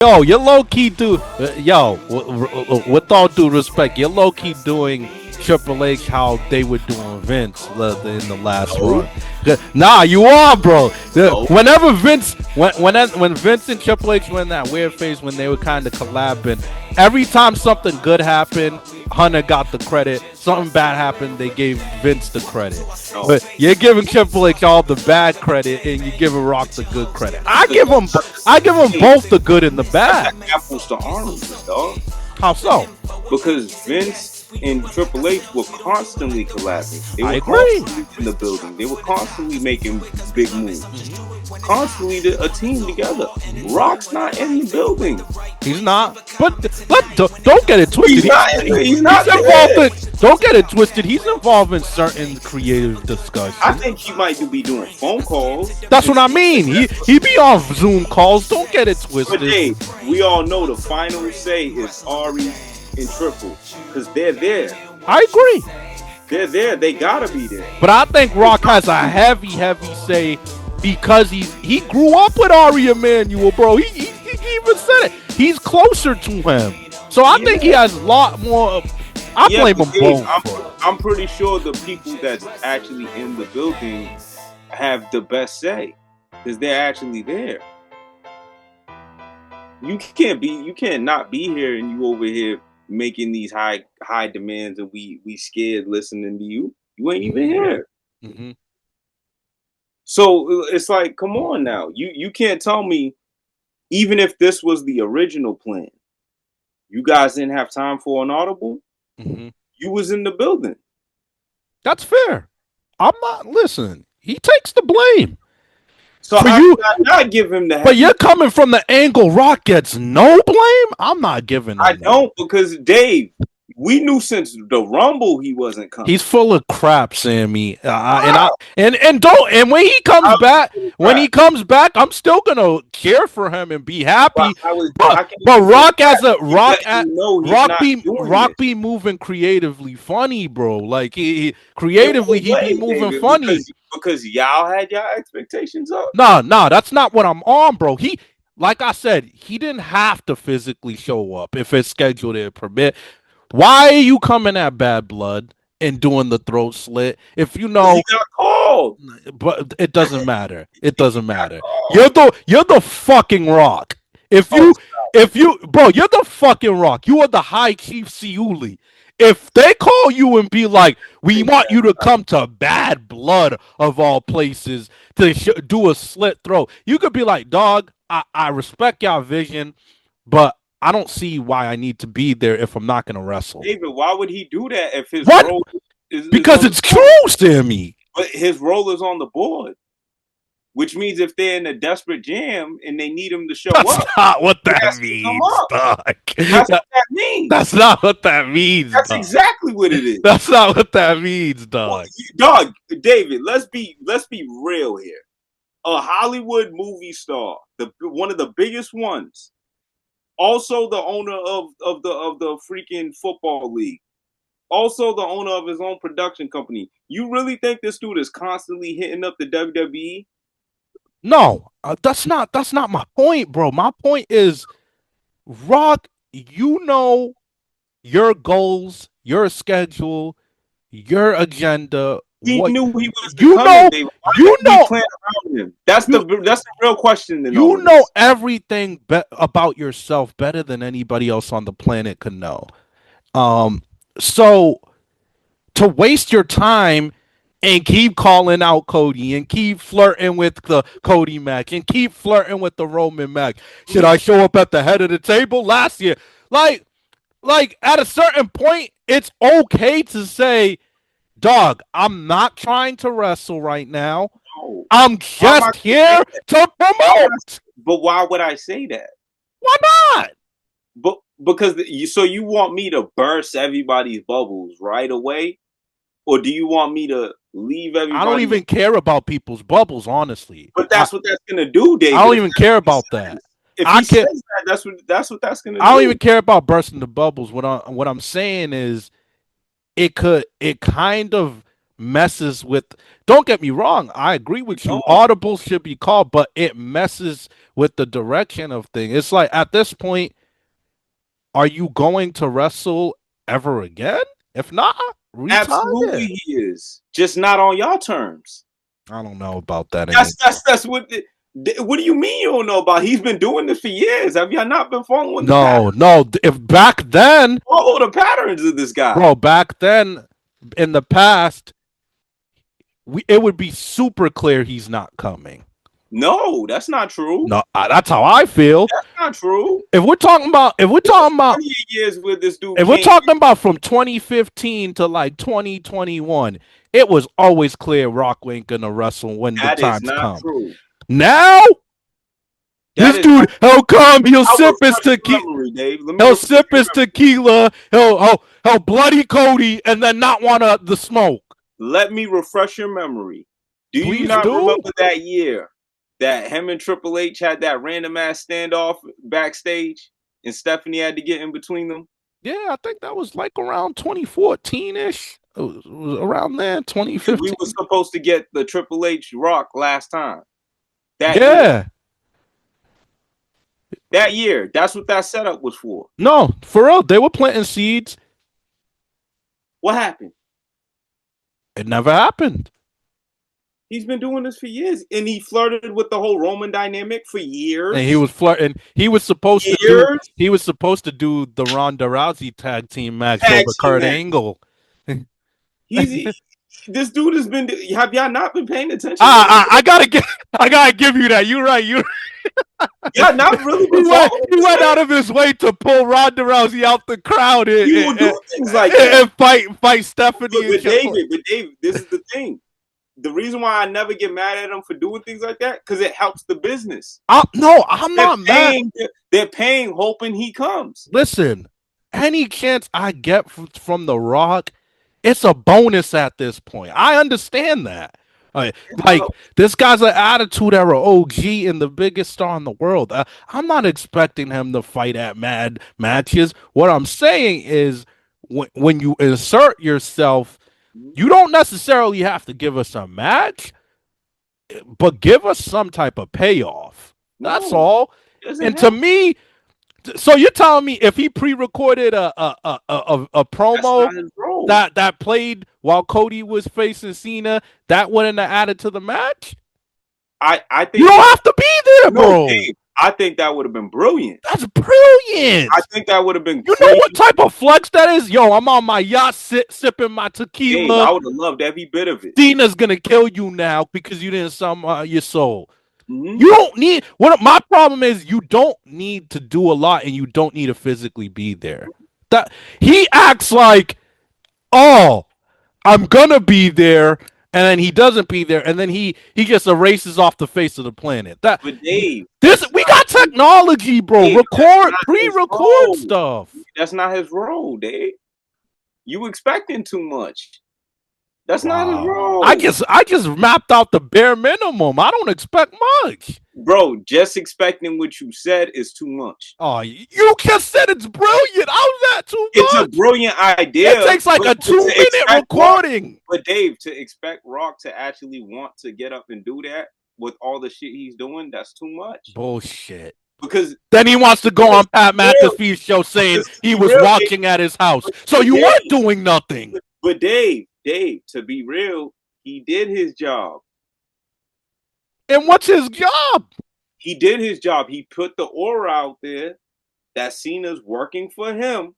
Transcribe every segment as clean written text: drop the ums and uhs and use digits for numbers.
Yo, you're low key with all due respect, you're low key doing Triple H how they were doing Vince in the last No, run. Nah, you are, bro. no. Whenever Vince, when Vince and Triple H were in that weird phase when they were kind of collabing, every time something good happened, Hunter got the credit. Something bad happened, they gave Vince the credit. No. But you're giving Triple H all the bad credit, and you giving Rock the good credit. I give them both the good and the bad. Apples to oranges, dog. How so? Because Vince and Triple H were constantly collabing. They were I agree. constantly in the building. They were constantly making big moves. Constantly a team together. Rock's not in the building. He's not. But don't get it twisted. He's not involved. Don't get it twisted. He's involved in certain creative discussions. I think he might be doing phone calls. That's what I mean. He be on Zoom calls. Don't get it twisted. But Dave, we all know the final say is Ari and Triple because they're there. I agree. They're there. They gotta be there. But I think Rock has a heavy say because he grew up with Ari Emanuel, bro. He even said it. He's closer to him. So I think he has a lot more. I blame him both. I'm pretty sure the people that's actually in the building have the best say because they're actually there. You can't not be here and you over here making these high demands and we scared listening to you. You ain't even here. Mm-hmm. So it's like, come on now. You can't tell me, even if this was the original plan, you guys didn't have time for an audible. Mm-hmm. You was in the building. That's fair. I'm not listening. He takes the blame. So I not give him the. But you're coming from the angle Rock gets no blame. I'm not giving him. I don't because Dave, we knew since the Rumble he wasn't coming. He's full of crap, Sammy. And when he comes back, I'm still gonna cheer for him and be happy. But Rock be moving creatively funny, bro. Like he be moving funny because y'all had y'all expectations up. No, that's not what I'm on, bro. Like I said, he didn't have to physically show up if his schedule didn't permit. Why are you coming at Bad Blood and doing the throat slit if you know he got called? But it doesn't matter. It doesn't matter. You're the fucking Rock. If you bro, you're the fucking Rock. You are the High Chief Siuli. If they call you and be like, we want you to come to Bad Blood of all places to do a slit throat, you could be like, dog, I respect y'all vision, but I don't see why I need to be there if I'm not going to wrestle. David, why would he do that if his role is because it's true, Sammy. But his role is on the board, which means if they're in a desperate jam and they need him to show up. That's not what that means, dog. That's what that means. That's not what that means. That's exactly what it is. That's not what that means, dog. Dog, David, let's be real here. A Hollywood movie star, one of the biggest ones. Also the owner of the freaking football league. Also the owner of his own production company. You really think this dude is constantly hitting up the WWE? No, that's not my point, bro. My point is, Rock, you know your goals, your schedule, your agenda. He knew he was around him. That's the real question. You know everything about yourself better than anybody else on the planet could know. So to waste your time and keep calling out Cody and keep flirting with the Cody match and keep flirting with the Roman match. Should I show up at the head of the table last year? Like at a certain point, it's okay to say, dog, I'm not trying to wrestle right now. No. I'm just here to promote. But why would I say that? Why not? But because you want me to burst everybody's bubbles right away? Or do you want me to leave everybody? I don't even care about people's bubbles, honestly. But that's what that's gonna do, David. I don't even care about that. If he says that, that's what that's gonna do. I don't even care about bursting the bubbles. What I'm saying is, it kind of messes with. Don't get me wrong. I agree with you. No. Audibles should be called, but it messes with the direction of things. It's like at this point, are you going to wrestle ever again? If not, retire. Absolutely, he is. Just not on y'all terms. I don't know about that anymore. That's what. What do you mean you don't know about? He's been doing this for years. Have y'all not been following the patterns? No. If back then, Follow the patterns of this guy. bro, back then in the past, it would be super clear he's not coming. No, that's not true. No, that's how I feel. That's not true. If we're talking about 20 years with this dude. if we're talking about from 2015 to like 2021, it was always clear Rock ain't gonna wrestle when the times come. True. Now, this dude, he'll come, he'll sip his tequila, he'll sip his tequila, he'll bloody Cody, and then not want the smoke. Let me refresh your memory. Do you not remember that year that him and Triple H had that random ass standoff backstage, and Stephanie had to get in between them? Yeah, I think that was like around 2014-ish. It was around there, 2015. We were supposed to get the Triple H Rock last time. That year. That's what that setup was for. No, for real. They were planting seeds. What happened? It never happened. He's been doing this for years, and he flirted with the whole Roman dynamic for years. And he was flirting. He was supposed to do. He was supposed to do the Ronda Rousey tag team match over Kurt Angle. This dude has been. Have y'all not been paying attention? I gotta give you that. You're right. Yeah, not really. He went out of his way to pull Ronda Rousey out the crowd and do things like that and fight Stephanie. But David, this is the thing. The reason why I never get mad at them for doing things like that, because it helps the business. I'm not mad. They're paying, hoping he comes. Listen, any chance I get from The Rock, it's a bonus at this point. I understand that. Like this guy's an attitude era OG and the biggest star in the world. I'm not expecting him to fight at mad matches. What I'm saying is when you insert yourself, you don't necessarily have to give us a match, but give us some type of payoff. That's all. And to me, so you're telling me if he pre-recorded a promo that played while Cody was facing Cena, that wouldn't have added to the match? I think you don't have to be there, bro. Dave, I think that would have been brilliant. That's brilliant. I think that would have been. You know what type of flex that is? Yo, I'm on my yacht sipping my tequila. Dave, I would have loved every bit of it. Cena's gonna kill you now because you didn't sell your soul. Mm-hmm. You don't need. What my problem is, you don't need to do a lot, and you don't need to physically be there. That he acts like, oh, I'm gonna be there, and then he doesn't be there, and then he just erases off the face of the planet. But Dave, we got technology, bro. Dave, pre-record stuff. That's not his role, Dave. You expecting too much. That's not his role. I just mapped out the bare minimum. I don't expect much. Bro, just expecting what you said is too much. Oh, you just said it's brilliant. How's that too much? It's a brilliant idea. It takes like a 2-minute recording. But Dave, to expect Rock to actually want to get up and do that with all the shit he's doing, that's too much. Bullshit. Because then he wants to go on Pat McAfee's show saying he was watching at his house. So you weren't doing nothing. But Dave, to be real, he did his job. And what's his job? He did his job. He put the aura out there that Cena's working for him.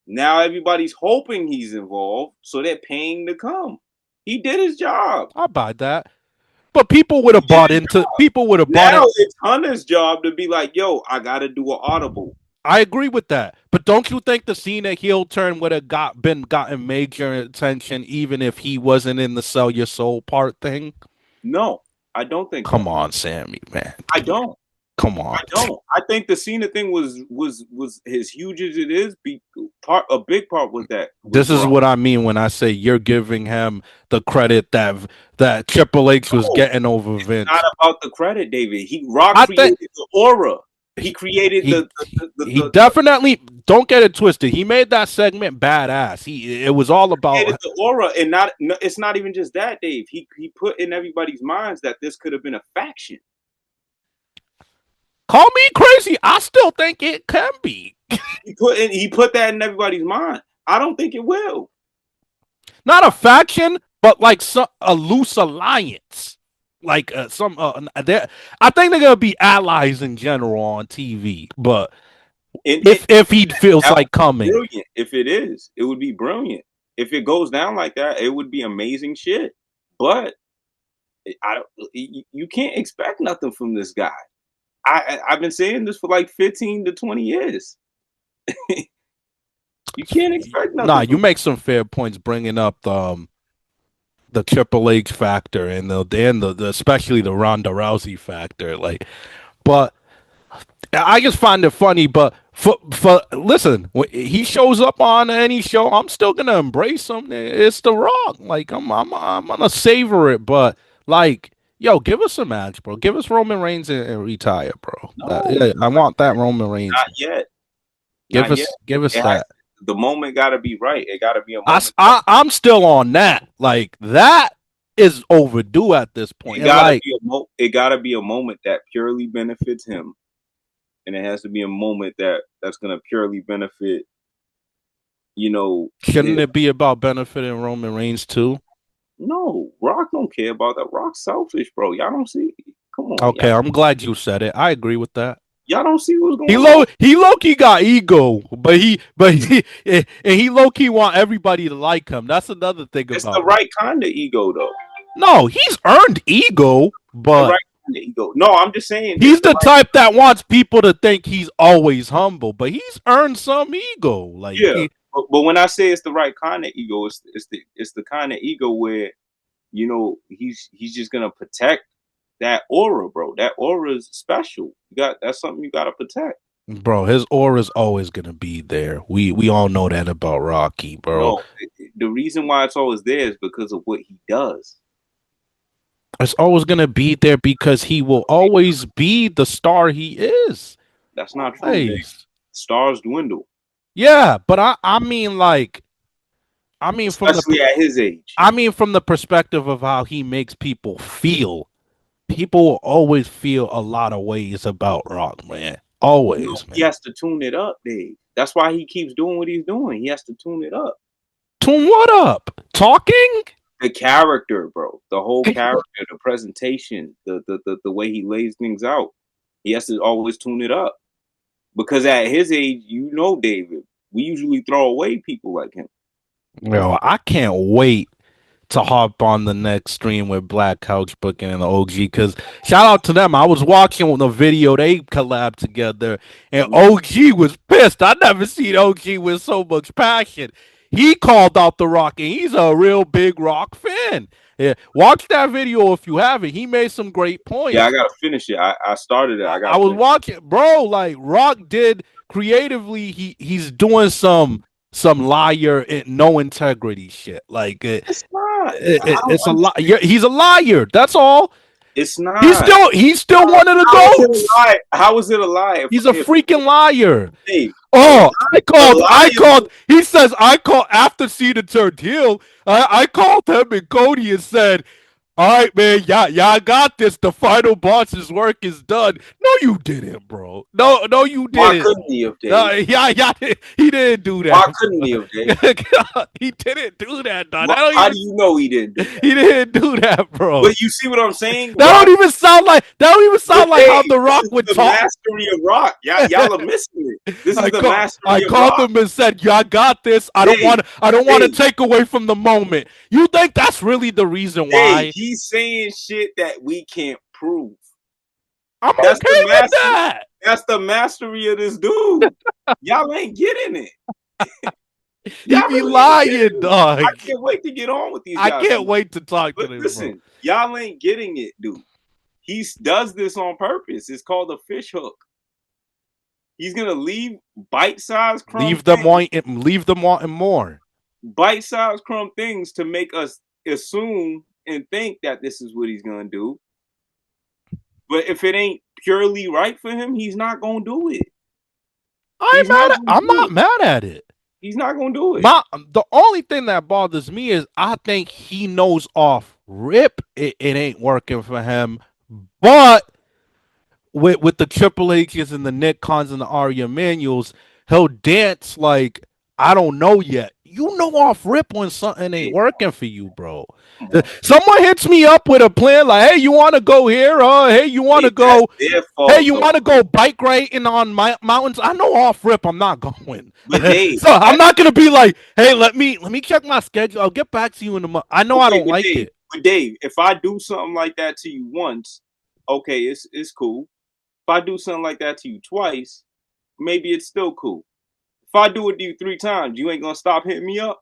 Now everybody's hoping he's involved, so they're paying to come. He did his job. I buy that. But people would have bought into. People would have bought. Now it's Hunter's job to be like, "Yo, I got to do an audible." I agree with that, but don't you think the Cena heel turn would have gotten major attention even if he wasn't in the sell your soul part thing? No, I don't think. Come on, Sammy, man. I don't. Come on. I don't. I think the Cena thing was as huge as it is. A big part was that. This is what I mean when I say you're giving him the credit that Triple H was getting over Vince. Not about the credit, David. Rock created the aura. He created he definitely don't get it twisted. He made that segment badass. It was all about the aura, and it's not even just that, Dave. He put in everybody's minds that this could have been a faction. call me crazy. I still think it can be. He put that in everybody's mind. I don't think it will. Not a faction, but like a loose alliance. Like I think they're gonna be allies in general on TV. But if he feels like coming, brilliant. If it is, it would be brilliant. If it goes down like that, it would be amazing shit. But you can't expect nothing from this guy. I've been saying this for like 15 to 20 years. You can't expect nothing. Nah, you make some fair points bringing up the Triple H factor and the especially the Ronda Rousey factor. Like, but I just find it funny. But for listen, when he shows up on any show, I'm still gonna embrace him. It's The Rock. Like I'm gonna savor it. But like, yo, give us a match, bro. Give us Roman Reigns and retire, bro. No, I want that Roman Reigns. Not yet. Give us that. The moment got to be right. It got to be a moment. I'm still on that. Like that is overdue at this point. It gotta be a moment that purely benefits him, and it has to be a moment that's gonna purely benefit. Shouldn't it be about benefiting Roman Reigns too? No, Rock don't care about that. Rock's selfish, bro. Y'all don't see. Come on. Okay, I'm glad you said it. I agree with that. Y'all don't see what's going on. He low key got ego, but he and he low key want everybody to like him. That's another thing it's about the right kind of ego, though. No, he's earned ego, but right kind of ego. No, I'm just saying he's the type that wants people to think he's always humble, but he's earned some ego. Like but when I say it's the right kind of ego, it's the kind of ego where he's just gonna protect that aura, bro. That aura is special. That's something you gotta protect. Bro, his aura is always gonna be there. We all know that about Rocky, bro. No, the reason why it's always there is because of what he does. It's always gonna be there because he will always be the star he is. That's not true. Stars dwindle. Yeah, but I mean especially at his age. I mean from the perspective of how he makes people feel. People will always feel a lot of ways about Rock, man. Always, man. He has to tune it up, Dave. That's why he keeps doing what he's doing. He has to tune it up. Tune what up? Talking? The character, bro. The whole character, the presentation, the way he lays things out. He has to always tune it up. Because at his age, David, we usually throw away people like him. Yo, I can't wait to hop on the next stream with Black Couch Booking and the OG, because shout out to them. I was watching the video they collabed together, and OG was pissed. I never seen OG with so much passion. He called out The Rock, and he's a real big Rock fan. Yeah, watch that video if you haven't. He made some great points. Yeah, I gotta finish it. I started it. I was watching, bro. Like Rock did creatively. He's doing some liar and no integrity shit. Like it's not. It's a lie. He's a liar. That's all. It's not. He's still one of the goats. How is it a lie? He's a freaking liar. Hey, I called. He says I called after Cena turned heel. I called him and Cody and said, "All right, man, y'all got this. The final boss's work is done." No, you didn't, bro. No, you didn't. Why couldn't he have, Dave? No, he didn't do that. Why couldn't he have, Dave? He didn't do that, dog. How do you know he didn't? He didn't do that, bro. But you see what I'm saying? That don't even sound like how The Rock would talk. Mastery of Rock. Y'all are missing it. This is the mastery of Rock. I called him and said, "Y'all got this. I don't want to take away from the moment." You think that's really the reason why? He's saying shit that we can't prove. That's okay with that. That's the mastery of this dude. Y'all ain't getting it. He be lying, dog. I can't wait to get on with these guys. I can't wait to talk to them. Listen, y'all ain't getting it, dude. He does this on purpose. It's called a fish hook. He's gonna leave bite-sized crumb. Leave them wanting more. Bite-sized crumb things to make us assume and think that this is what he's gonna do. But if it ain't purely right for him, he's not gonna do it. He's not gonna I'm do not it. mad at it. He's not gonna do it. The only thing that bothers me is I think he knows off rip it ain't working for him. But with the Triple H's and the Nick Khans and the Ari Emanuels, he'll dance like I don't know yet. You know off rip when something ain't Yeah, working for you, bro. come on. Someone hits me up with a plan like, "Hey, you want to go here? Hey, you want Hey, to that's go? their Hey, fault you though. want to go bike riding on mountains?" I know off rip I'm not going, But Dave, so I'm not gonna be like, "Hey, let me check my schedule. I'll get back to you in a month." I know I okay, don't like it. But Dave, if I do something like that to you once, okay, it's cool. If I do something like that to you twice, maybe it's still cool. If I do it to you 3 times, you ain't gonna stop hitting me up.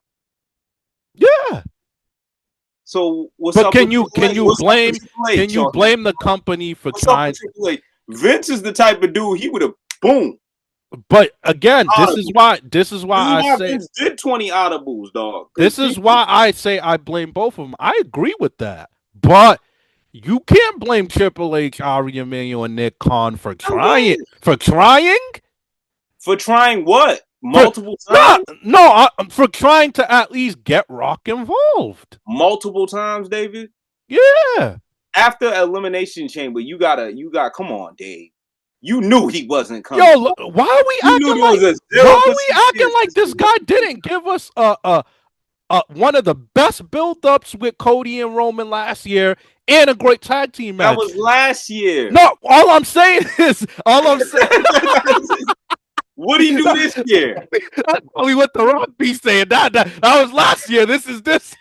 Yeah. So what's But up with Triple H? What's up with Triple can H you on that? blame the company for What's up with trying? Triple H? Vince is the type of dude he would have boom. But again, Audible. this is why This is I why say Vince did 20 audibles, dog. Because this is why I say I blame both of them. I agree with that, but you can't blame Triple H, Ari Emanuel, and Nick Khan for trying for trying what for multiple no times, for trying to at least get Rock involved. multiple times, David. Yeah, After Elimination Chamber, you got. Come on, Dave. You knew he wasn't yo, coming. why are we You knew acting there was like a why zero are we percent acting chance like this this was guy gonna be. didn't give us one of the best build-ups with Cody and Roman last year and a great tag team That match. was last year. No, all I'm saying What did he do this year? that's only what the Rock be saying. That was last year. This is this.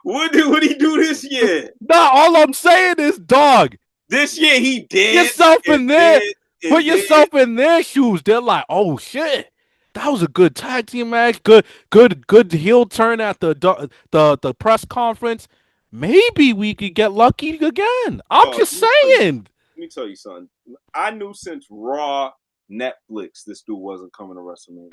What did he do this year? No, all I'm saying is, dog, This year he danced yourself and in there. did Put and did. yourself in their shoes. They're like, oh shit. That was a good tag team match. Good heel turn at the press conference. Maybe we could get lucky again. I'm Dog, just saying. let me tell you something. I knew since Raw Netflix this dude wasn't coming to WrestleMania.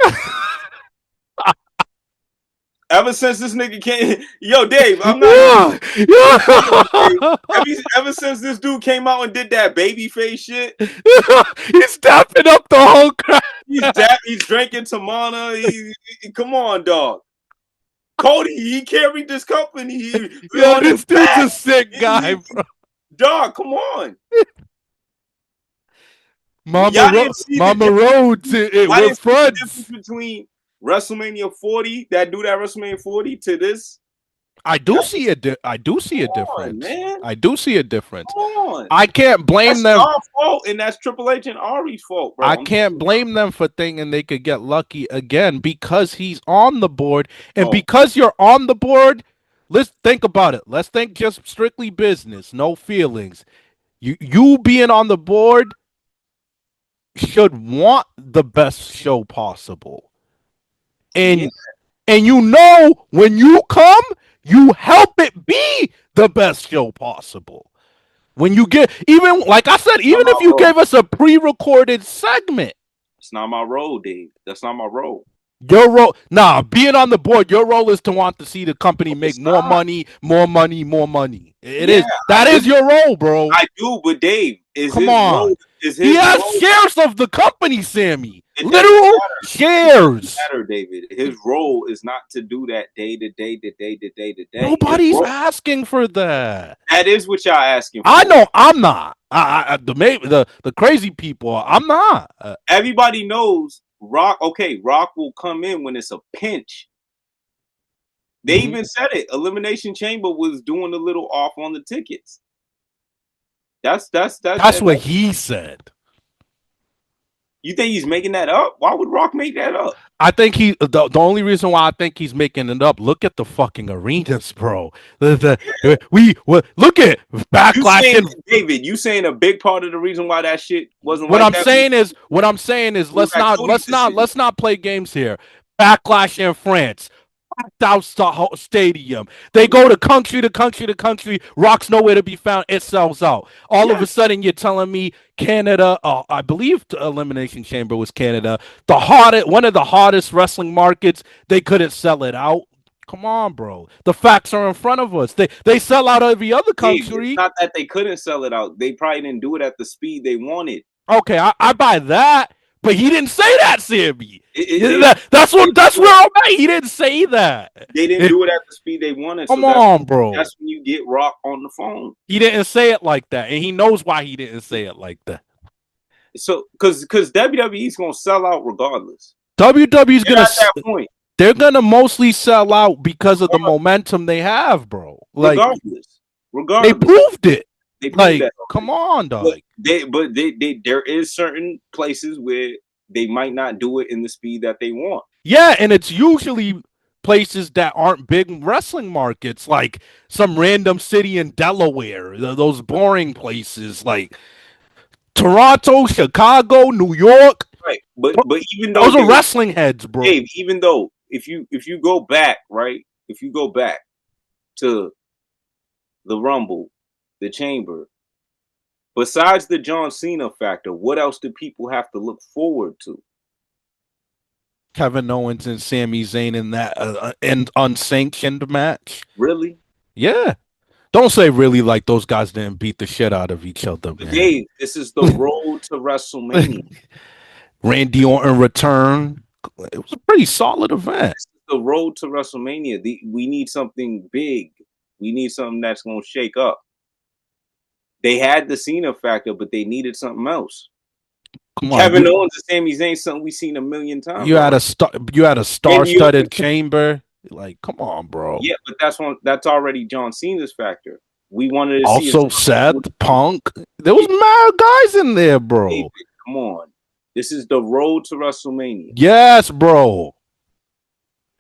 Ever since this nigga came, yo, Dave, I'm not even. Yeah, Dave, yeah. ever since this dude came out and did that baby face shit, He's stepping up the whole crowd. he's drinking Tamana. Come on, dog. Cody, he carried this company. We Yo, on his this dude's back. a sick guy, bro. Dog, come on. Mama, Y'all didn't see the Mama difference. Rhodes, Y'all we're didn't see the friends. difference between WrestleMania 40, that dude at WrestleMania 40, to this. I do That see a come on, difference. man. I do see a difference. Come on. I can't blame That's them. our fault, and that's Triple H and Ari's fault, bro. I I'm can't telling you. blame them for thinking they could get lucky again because he's on the board, and No, because you're on the board. Let's think about it. Let's think just strictly business, no feelings. You being on the board should want the best show possible. yeah. And you know when you come, you help it be the best show possible. When you get even like I said, Not even my if you role. gave us a pre-recorded segment, It's not my role, Dave. That's not my role. your role being on the board, your role is to want to see the company No, make it's more not. money, more money, more money. It Yeah, is that I is do. your role, bro. I do, but Dave, Come on. is He his has role. shares of the company, Sammy. It doesn't Literal matter. It doesn't shares. matter, David. His role is not to do that day to day to day to day to day. His Nobody's role, asking for that. that is what y'all asking I for. know I'm not. The crazy people. I'm not. Everybody knows Rock. Okay, Rock will come in when it's a pinch. They Mhm. even said it. Elimination Chamber was doing a little off on the tickets. That's what he said. You think he's making that up? Why would Rock make that up? I think the only reason why I think he's making it up. Look at the fucking arenas, bro. We look at You backlash saying and David? You saying a big part of the reason why that shit wasn't what like I'm that saying is was that Cody decision. let's not play games here. Backlash in France. Out stadium. They go to country to country to country. Rock's nowhere to be found. It sells out. All of Yes. a sudden, you're telling me Canada. I believe the Elimination Chamber was Canada. One of the hardest wrestling markets. They couldn't sell it out. Come on, bro. The facts are in front of us. They sell out every other Dave, it's country. not that they couldn't sell it out. They probably didn't do it at the speed they wanted. Okay, I buy that. But he didn't say that, Sammy. They, That's where I'm at. He didn't say that. they didn't do it at the speed they wanted. Come So on, bro. that's when you get Rock on the phone. He didn't say it like that, and he knows why he didn't say it like that. So because WWE's gonna sell out regardless. WWE's They're gonna at that point. they're gonna mostly sell out because of the momentum they have, bro. Like Regardless, they proved it. They proved like, that. Come on, dog. But there is certain places where they might not do it in the speed that they want. Yeah, and it's usually places that aren't big wrestling markets, like some random city in Delaware, those boring places like Toronto, Chicago, New York. Right. But even though those are wrestling heads, bro. Dave, even though if you go back, right? If you go back to the Rumble, the Chamber, besides the John Cena factor, what else do people have to look forward to? Kevin Owens and Sami Zayn in that unsanctioned match. Really? Yeah. Don't say really like those guys didn't beat the shit out of each other, man. Dave, this is the road to WrestleMania. Randy Orton return. It was a pretty solid event. This is the road to WrestleMania. We need something big. We need something that's going to shake up. They had the Cena factor, but they needed something else. Kevin Owens and Sami Zayn, something we've seen a million times. You had a star-studded chamber. Like, come on, bro. Yeah, but that's already John Cena's factor. We wanted to also see Seth Punk. There was mad guys in there, bro. David, come on. This is the road to WrestleMania. Yes, bro.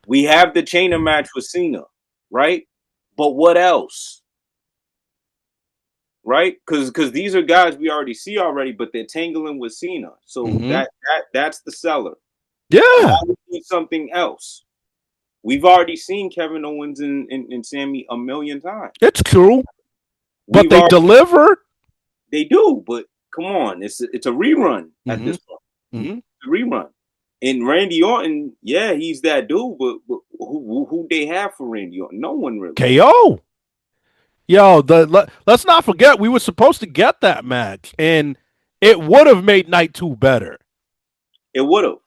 We have the chainer match with Cena, right? But what else? Right? Because these are guys we already see already, but they're tangling with Cena. So that's the seller. Yeah. We need something else. We've already seen Kevin Owens and Sammy a million times. It's true. But they deliver. They do, but come on. It's a rerun at this point. It's a rerun. And Randy Orton, yeah, he's that dude, but who they have for Randy Orton? No one really. KO. Yo, let's not forget we were supposed to get that match, and it would have made Night 2 better. It would have.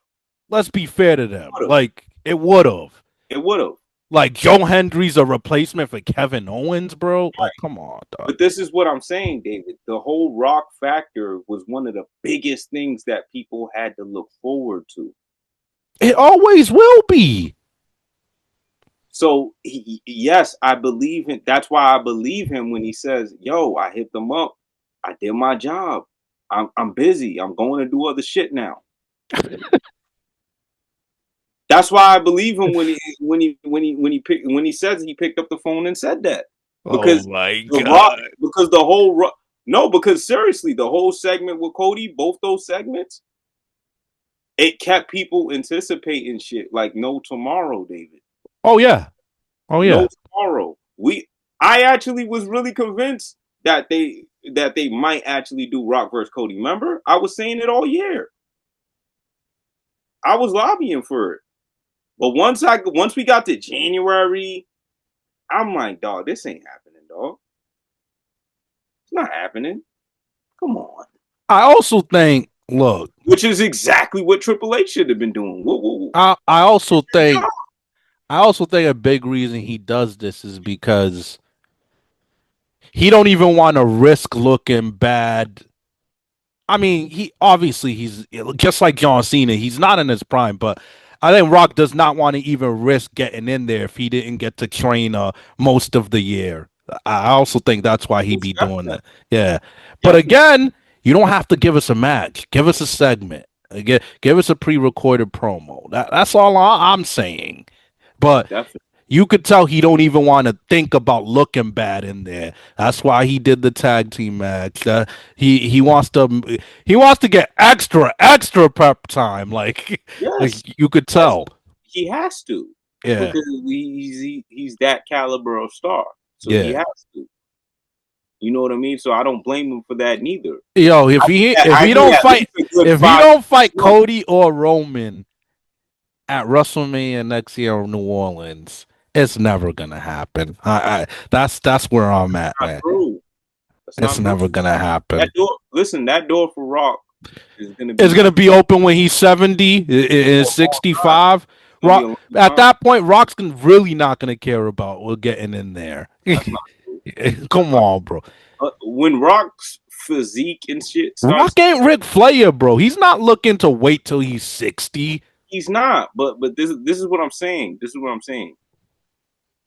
Let's be fair to them. Like, it would have. It would have. Like, Joe Hendry's a replacement for Kevin Owens, bro. Like, come on, dog. But this is what I'm saying, David. The whole Rock factor was one of the biggest things that people had to look forward to. It always will be. So, yes, I believe him. That's why I believe him when he says, yo, I hit them up. I did my job. I'm busy. I'm going to do other shit now. That's why I believe him when he says he picked up the phone and said that. Because because seriously, the whole segment with Cody, both those segments, it kept people anticipating shit like no tomorrow, David. Oh yeah. No tomorrow. I actually was really convinced that they might actually do Rock versus Cody. Remember? I was saying it all year. I was lobbying for it. But once we got to January, I'm like, dog, this ain't happening, dog. It's not happening. Come on. I also think, look, which is exactly what Triple H should have been doing. I also think a big reason he does this is because he don't even want to risk looking bad. I mean, he's just like John Cena. He's not in his prime, but I think Rock does not want to even risk getting in there if he didn't get to train most of the year. I also think that's why he be doing that. Yeah. But again, you don't have to give us a match. Give us a segment. Give us a pre-recorded promo. That's all I'm saying. But you could tell he don't even want to think about looking bad in there. That's why he did the tag team match. He wants to get extra prep time. Like, like you could tell. He has to. Yeah. Because he's that caliber of star. So he has to. You know what I mean? So I don't blame him for that neither. Yo, if he don't fight Cody or Roman at WrestleMania next year in New Orleans, it's never gonna happen. That's where I'm at, man. It's never gonna happen. That door for Rock It's gonna be open when he's 70, is 65. gonna be a Rock long at time. that point, Rock's really not gonna care about getting in there. That's not true. That's Come not, on, bro. when Rock's physique and shit starts, Rock ain't Ric Flair, bro. He's not looking to wait till he's 60. he's not. But this is what I'm saying. This is what I'm saying.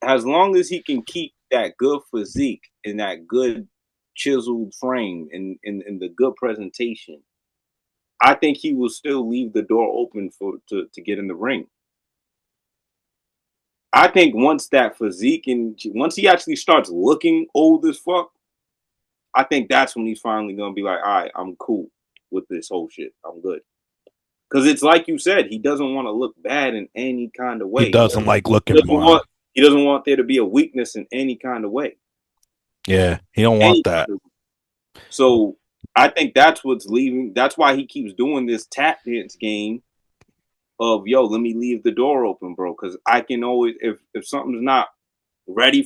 As long as he can keep that good physique and that good chiseled frame and the good presentation, I think he will still leave the door open to get in the ring. I think once that physique and once he actually starts looking old as fuck, I think that's when he's finally gonna be like, all right, I'm cool with this whole shit. I'm good. Because it's like you said, he doesn't want to look bad in any kind of He way. doesn't like He looking doesn't bad. want he doesn't want there to be a weakness in any kind of way. Yeah, he don't want Any that. kind of, so I think that's what's leaving. That's why he keeps doing this tap dance game of yo, let me leave the door open, bro. Because I can always if something's not ready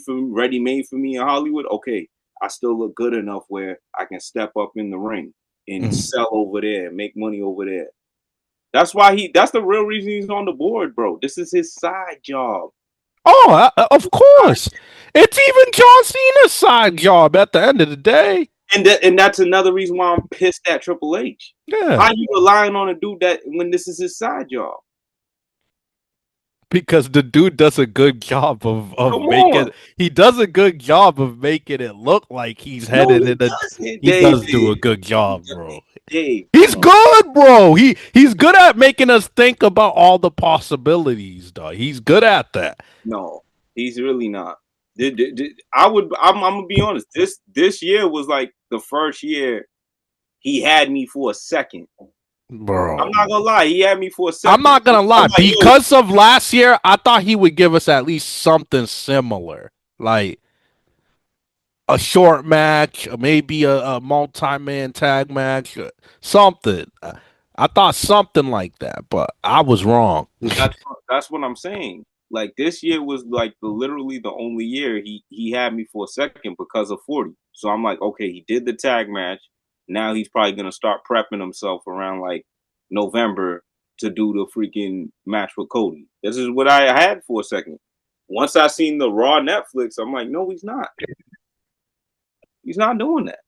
made for me in Hollywood, okay, I still look good enough where I can step up in the ring and Mhm. sell over there, make money over there. That's why that's the real reason he's on the board, bro. This is his side job. Oh, of course. It's even John Cena's side job at the end of the day. And that's another reason why I'm pissed at Triple H. Yeah. How you relying on a dude that when this is his side job? Because the dude does a good job of Come making on. he does a good job of making it look like he's No, headed he in a doesn't, he does do a David. good He job, doesn't. bro. Dave, He's come on. good, bro. He's good at making us think about all the possibilities, though. He's good at that. No, he's really not. I'm gonna be honest. This year was like the first year he had me for a second. I'm Bro. not gonna lie, he had me for a I'm second. not gonna I'm lie. like, yo, Because of last year, I thought he would give us at least something similar. Like a short match, maybe a multi-man tag match, something. I thought something like that, but I was wrong. that's what I'm saying. Like this year was like literally the only year he had me for a second because of 40. So I'm like, okay, he did the tag match. Now he's probably gonna start prepping himself around like November to do the freaking match with Cody. This is what I had for a second. Once I seen the Raw Netflix, I'm like, no, he's not. He's not doing that.